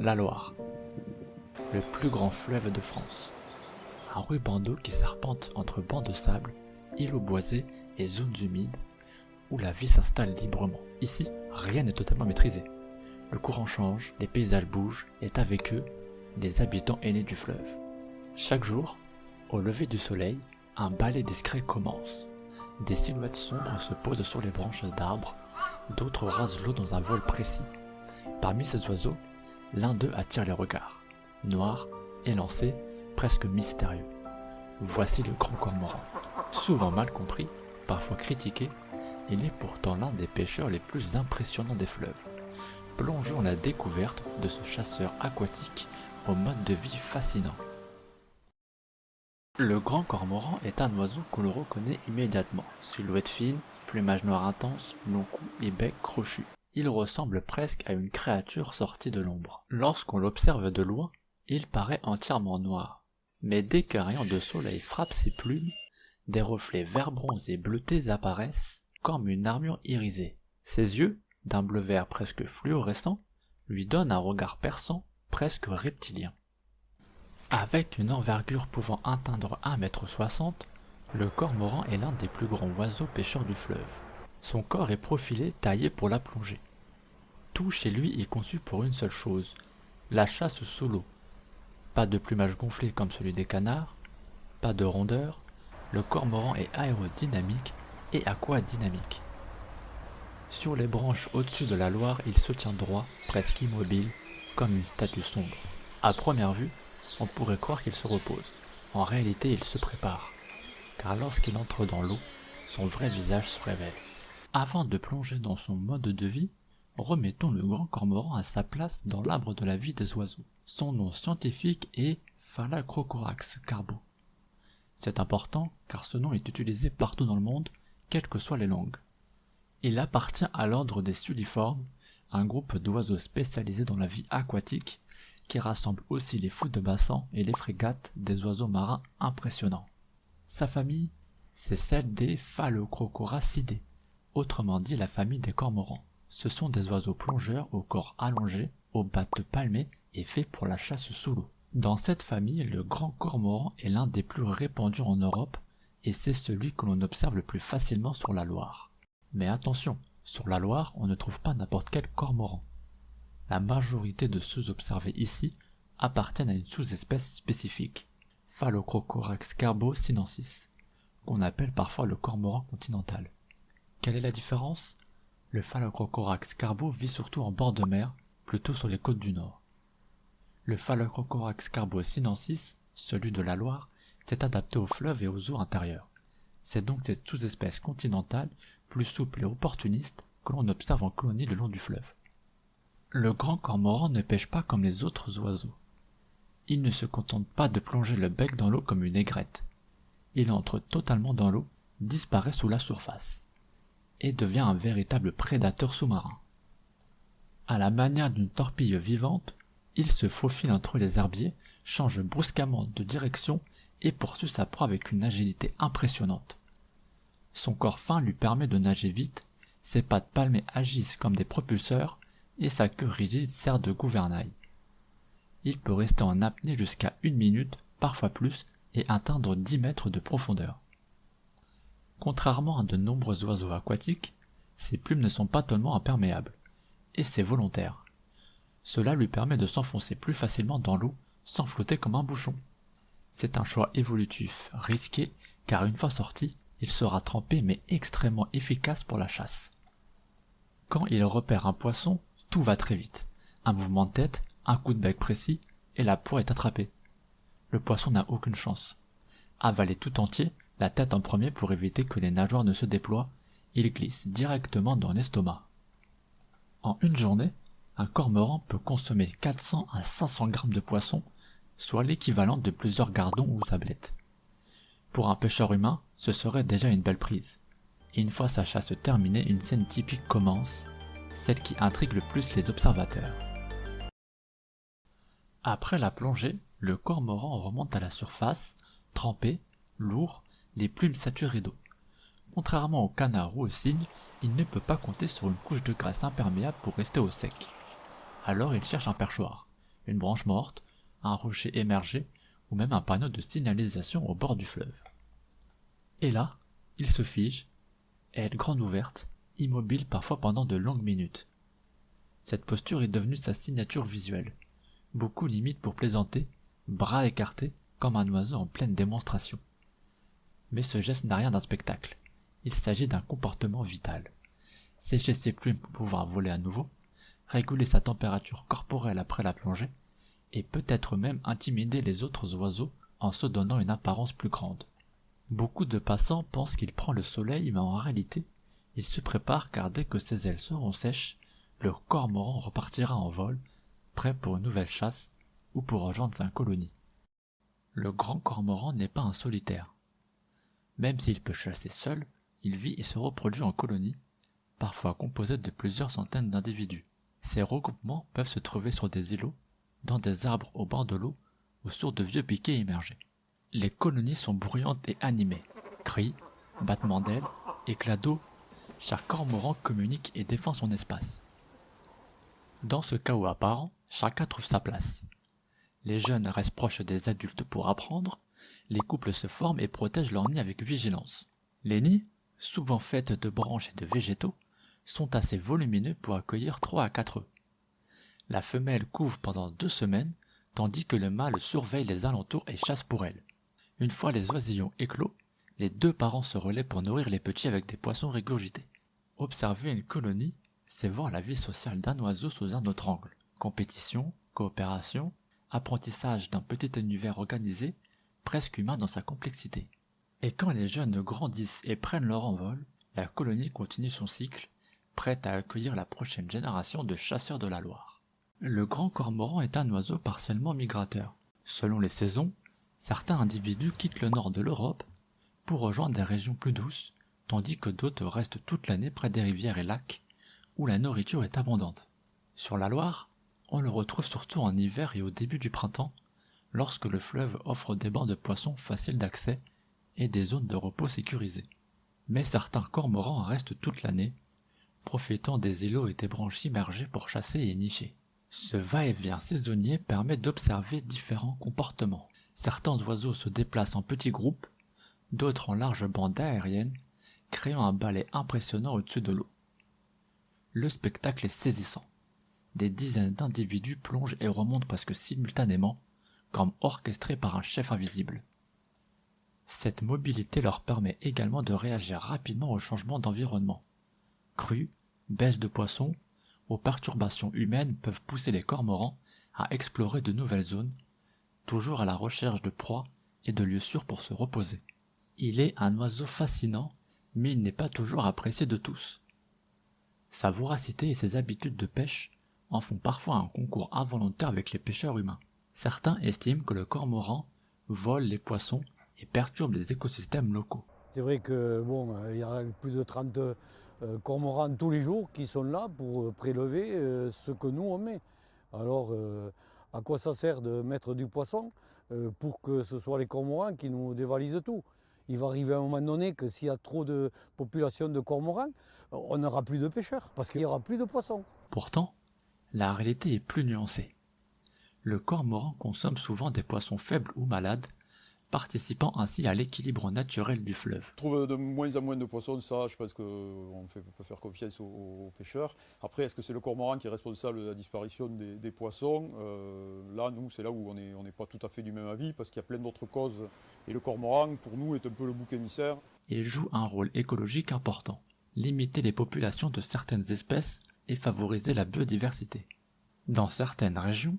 la Loire, le plus grand fleuve de France. Un ruban d'eau qui serpente entre bancs de sable, îlots boisés et zones humides où la vie s'installe librement. Ici, rien n'est totalement maîtrisé. Le courant change, les paysages bougent et avec eux, les habitants aînés du fleuve. Chaque jour, au lever du soleil, un balai discret commence. Des silhouettes sombres se posent sur les branches d'arbres, d'autres rasent l'eau dans un vol précis. Parmi ces oiseaux, l'un d'eux attire les regards. Noir, élancé, presque mystérieux. Voici le grand cormoran. Souvent mal compris, parfois critiqué, il est pourtant l'un des pêcheurs les plus impressionnants des fleuves. Plongeons la découverte de ce chasseur aquatique au mode de vie fascinant. Le grand cormoran est un oiseau qu'on le reconnaît immédiatement. Silhouette fine, plumage noir intense, long cou et bec crochu. Il ressemble presque à une créature sortie de l'ombre. Lorsqu'on l'observe de loin, il paraît entièrement noir. Mais dès qu'un rayon de soleil frappe ses plumes, des reflets vert bronzé bleutés apparaissent comme une armure irisée. Ses yeux, d'un bleu vert presque fluorescent, lui donnent un regard perçant, presque reptilien. Avec une envergure pouvant atteindre 1,60 m, le cormoran est l'un des plus grands oiseaux pêcheurs du fleuve. Son corps est profilé, taillé pour la plongée. Tout chez lui est conçu pour une seule chose, la chasse sous l'eau. Pas de plumage gonflé comme celui des canards, pas de rondeur, le cormoran est aérodynamique et aquadynamique. Sur les branches au-dessus de la Loire, il se tient droit, presque immobile, comme une statue sombre. À première vue, on pourrait croire qu'il se repose. En réalité, il se prépare, car lorsqu'il entre dans l'eau, son vrai visage se révèle. Avant de plonger dans son mode de vie, remettons le grand cormoran à sa place dans l'arbre de la vie des oiseaux. Son nom scientifique est Phalacrocorax carbo. C'est important car ce nom est utilisé partout dans le monde, quelles que soient les langues. Il appartient à l'ordre des Suliformes, un groupe d'oiseaux spécialisés dans la vie aquatique qui rassemble aussi les fous de bassin et les frégates, des oiseaux marins impressionnants. Sa famille, c'est celle des Phalacrocoracidae, autrement dit la famille des cormorans. Ce sont des oiseaux plongeurs au corps allongé, aux pattes palmées et faits pour la chasse sous l'eau. Dans cette famille, le grand cormoran est l'un des plus répandus en Europe et c'est celui que l'on observe le plus facilement sur la Loire. Mais attention, sur la Loire, on ne trouve pas n'importe quel cormoran. La majorité de ceux observés ici appartiennent à une sous-espèce spécifique, Phalacrocorax carbo sinensis, qu'on appelle parfois le cormoran continental. Quelle est la différence? Le Phalacrocorax carbo vit surtout en bord de mer, plutôt sur les côtes du nord. Le Phalacrocorax carbo sinensis, celui de la Loire, s'est adapté aux fleuves et aux eaux intérieures. C'est donc cette sous-espèce continentale, plus souple et opportuniste, que l'on observe en colonie le long du fleuve. Le grand cormoran ne pêche pas comme les autres oiseaux. Il ne se contente pas de plonger le bec dans l'eau comme une aigrette. Il entre totalement dans l'eau, disparaît sous la surface, et devient un véritable prédateur sous-marin. À la manière d'une torpille vivante, il se faufile entre les herbiers, change brusquement de direction et poursuit sa proie avec une agilité impressionnante. Son corps fin lui permet de nager vite, ses pattes palmées agissent comme des propulseurs et sa queue rigide sert de gouvernail. Il peut rester en apnée jusqu'à 1 minute, parfois plus, et atteindre 10 mètres de profondeur. Contrairement à de nombreux oiseaux aquatiques, ses plumes ne sont pas totalement imperméables, et c'est volontaire. Cela lui permet de s'enfoncer plus facilement dans l'eau sans flotter comme un bouchon. C'est un choix évolutif, risqué, car une fois sorti, il sera trempé mais extrêmement efficace pour la chasse. Quand il repère un poisson, tout va très vite. Un mouvement de tête, un coup de bec précis, et la proie est attrapée. Le poisson n'a aucune chance. Avalé tout entier, la tête en premier pour éviter que les nageoires ne se déploient, il glisse directement dans l'estomac. En une journée, un cormoran peut consommer 400 à 500 grammes de poisson, soit l'équivalent de plusieurs gardons ou sablettes. Pour un pêcheur humain, ce serait déjà une belle prise. Et une fois sa chasse terminée, une scène typique commence, celle qui intrigue le plus les observateurs. Après la plongée, le cormoran remonte à la surface, trempé, lourd, les plumes saturées d'eau. Contrairement au canard ou au cygne, il ne peut pas compter sur une couche de graisse imperméable pour rester au sec. Alors il cherche un perchoir, une branche morte, un rocher émergé ou même un panneau de signalisation au bord du fleuve. Et là, il se fige, aile grande ouverte, immobile parfois pendant de longues minutes. Cette posture est devenue sa signature visuelle. Beaucoup l'imitent pour plaisanter, bras écartés, comme un oiseau en pleine démonstration. Mais ce geste n'a rien d'un spectacle. Il s'agit d'un comportement vital. Sécher ses plumes pour pouvoir voler à nouveau, réguler sa température corporelle après la plongée, et peut-être même intimider les autres oiseaux en se donnant une apparence plus grande. Beaucoup de passants pensent qu'il prend le soleil, mais en réalité, il se prépare car dès que ses ailes seront sèches, le cormoran repartira en vol, prêt pour une nouvelle chasse ou pour rejoindre sa colonie. Le grand cormoran n'est pas un solitaire. Même s'il peut chasser seul, il vit et se reproduit en colonie, parfois composée de plusieurs centaines d'individus. Ces regroupements peuvent se trouver sur des îlots, dans des arbres au bord de l'eau ou sur de vieux piquets immergés. Les colonies sont bruyantes et animées. Cris, battements d'ailes, éclats d'eau, chaque cormoran communique et défend son espace. Dans ce chaos apparent, chacun trouve sa place. Les jeunes restent proches des adultes pour apprendre, les couples se forment et protègent leurs nids avec vigilance. Les nids, souvent faits de branches et de végétaux, sont assez volumineux pour accueillir 3 à 4 œufs. La femelle couve pendant 2 semaines, tandis que le mâle surveille les alentours et chasse pour elle. Une fois les oisillons éclos, les 2 parents se relaient pour nourrir les petits avec des poissons régurgités. Observer une colonie, c'est voir la vie sociale d'un oiseau sous un autre angle. Compétition, coopération, apprentissage d'un petit univers organisé, presque humain dans sa complexité. Et quand les jeunes grandissent et prennent leur envol, la colonie continue son cycle, prête à accueillir la prochaine génération de chasseurs de la Loire. Le grand cormoran est un oiseau partiellement migrateur. Selon les saisons, certains individus quittent le nord de l'Europe pour rejoindre des régions plus douces, tandis que d'autres restent toute l'année près des rivières et lacs, où la nourriture est abondante. Sur la Loire, on le retrouve surtout en hiver et au début du printemps, lorsque le fleuve offre des bancs de poissons faciles d'accès et des zones de repos sécurisées. Mais certains cormorans restent toute l'année, profitant des îlots et des branches immergées pour chasser et nicher. Ce va-et-vient saisonnier permet d'observer différents comportements. Certains oiseaux se déplacent en petits groupes, d'autres en larges bandes aériennes, créant un balai impressionnant au-dessus de l'eau. Le spectacle est saisissant. Des dizaines d'individus plongent et remontent presque simultanément, comme orchestrés par un chef invisible. Cette mobilité leur permet également de réagir rapidement aux changements d'environnement. Crues, baisse de poissons, aux perturbations humaines peuvent pousser les cormorans à explorer de nouvelles zones, toujours à la recherche de proies et de lieux sûrs pour se reposer. Il est un oiseau fascinant, mais il n'est pas toujours apprécié de tous. Sa voracité et ses habitudes de pêche en font parfois un concours involontaire avec les pêcheurs humains. Certains estiment que le cormoran vole les poissons et perturbe les écosystèmes locaux. C'est vrai que il y a plus de 30 cormorans tous les jours qui sont là pour prélever ce que nous on met. Alors à quoi ça sert de mettre du poisson pour que ce soit les cormorans qui nous dévalisent tout? Il va arriver un moment donné que s'il y a trop de population de cormorans, on n'aura plus de pêcheurs parce qu'il n'y aura plus de poissons. Pourtant, la réalité est plus nuancée. Le cormoran consomme souvent des poissons faibles ou malades, participant ainsi à l'équilibre naturel du fleuve. On trouve de moins en moins de poissons, ça je pense qu'on peut faire confiance aux pêcheurs. Après, est-ce que c'est le cormoran qui est responsable de la disparition des poissons? Là, nous, c'est là où on n'est pas tout à fait du même avis, parce qu'il y a plein d'autres causes. Et le cormoran, pour nous, est un peu le bouc émissaire. Il joue un rôle écologique important, limiter les populations de certaines espèces et favoriser la biodiversité. Dans certaines régions,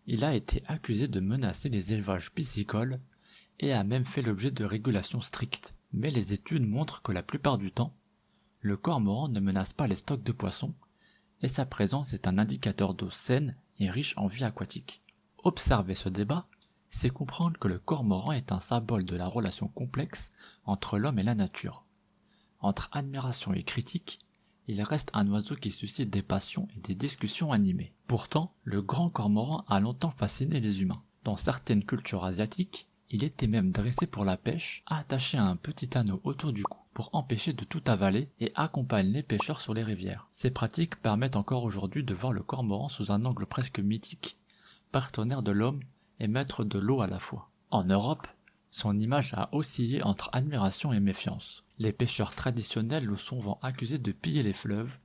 il a été accusé de menacer les élevages piscicoles et a même fait l'objet de régulations strictes. Mais les études montrent que la plupart du temps, le cormoran ne menace pas les stocks de poissons et sa présence est un indicateur d'eau saine et riche en vie aquatique. Observer ce débat, c'est comprendre que le cormoran est un symbole de la relation complexe entre l'homme et la nature. Entre admiration et critique, il reste un oiseau qui suscite des passions et des discussions animées. Pourtant, le grand cormoran a longtemps fasciné les humains. Dans certaines cultures asiatiques, il était même dressé pour la pêche, attaché à un petit anneau autour du cou pour empêcher de tout avaler et accompagne les pêcheurs sur les rivières. Ces pratiques permettent encore aujourd'hui de voir le cormoran sous un angle presque mythique, partenaire de l'homme et maître de l'eau à la fois. En Europe, son image a oscillé entre admiration et méfiance. Les pêcheurs traditionnels le sont souvent accusés de piller les fleuves,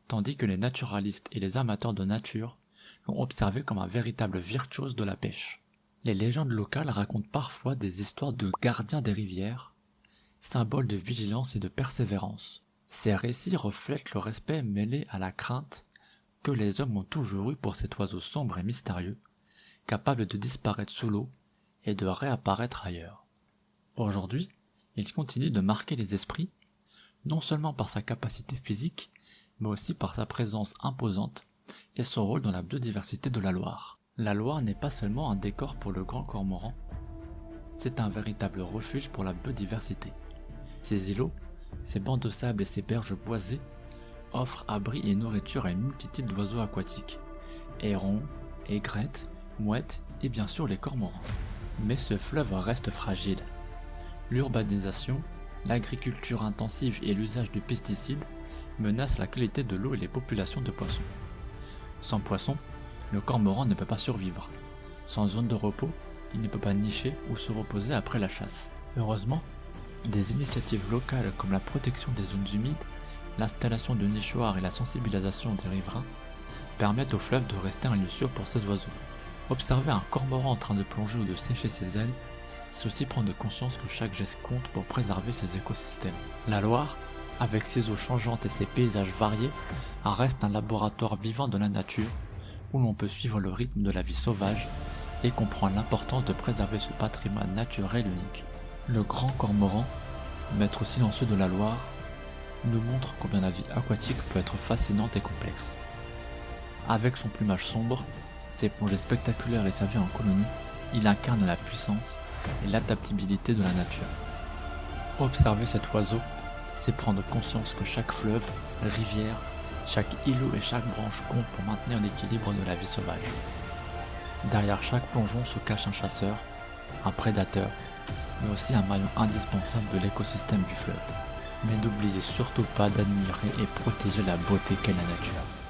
tandis que les naturalistes et les amateurs de nature l'ont observé comme un véritable virtuose de la pêche. Les légendes locales racontent parfois des histoires de gardiens des rivières, symboles de vigilance et de persévérance. Ces récits reflètent le respect mêlé à la crainte que les hommes ont toujours eu pour cet oiseau sombre et mystérieux, capable de disparaître sous l'eau et de réapparaître ailleurs. Aujourd'hui, il continue de marquer les esprits, non seulement par sa capacité physique, mais aussi par sa présence imposante et son rôle dans la biodiversité de la Loire. La Loire n'est pas seulement un décor pour le grand cormoran, c'est un véritable refuge pour la biodiversité. Ses îlots, ses bancs de sable et ses berges boisées offrent abri et nourriture à une multitude d'oiseaux aquatiques, hérons, aigrettes, mouettes et bien sûr les cormorans. Mais ce fleuve reste fragile. L'urbanisation, l'agriculture intensive et l'usage de pesticides menacent la qualité de l'eau et les populations de poissons. Sans poissons, le cormoran ne peut pas survivre. Sans zone de repos, il ne peut pas nicher ou se reposer après la chasse. Heureusement, des initiatives locales comme la protection des zones humides, l'installation de nichoirs et la sensibilisation des riverains permettent au fleuve de rester un lieu sûr pour ces oiseaux. Observer un cormoran en train de plonger ou de sécher ses ailes, c'est aussi prendre conscience que chaque geste compte pour préserver ces écosystèmes. La Loire, avec ses eaux changeantes et ses paysages variés, reste un laboratoire vivant de la nature où l'on peut suivre le rythme de la vie sauvage et comprendre l'importance de préserver ce patrimoine naturel unique. Le grand cormoran, maître silencieux de la Loire, nous montre combien la vie aquatique peut être fascinante et complexe. Avec son plumage sombre, ses plongées spectaculaires et sa vie en colonie, il incarne la puissance et l'adaptabilité de la nature. Observer cet oiseau, c'est prendre conscience que chaque fleuve, rivière, chaque îlot et chaque branche comptent pour maintenir l'équilibre de la vie sauvage. Derrière chaque plongeon se cache un chasseur, un prédateur, mais aussi un maillon indispensable de l'écosystème du fleuve. Mais n'oubliez surtout pas d'admirer et protéger la beauté qu'est la nature.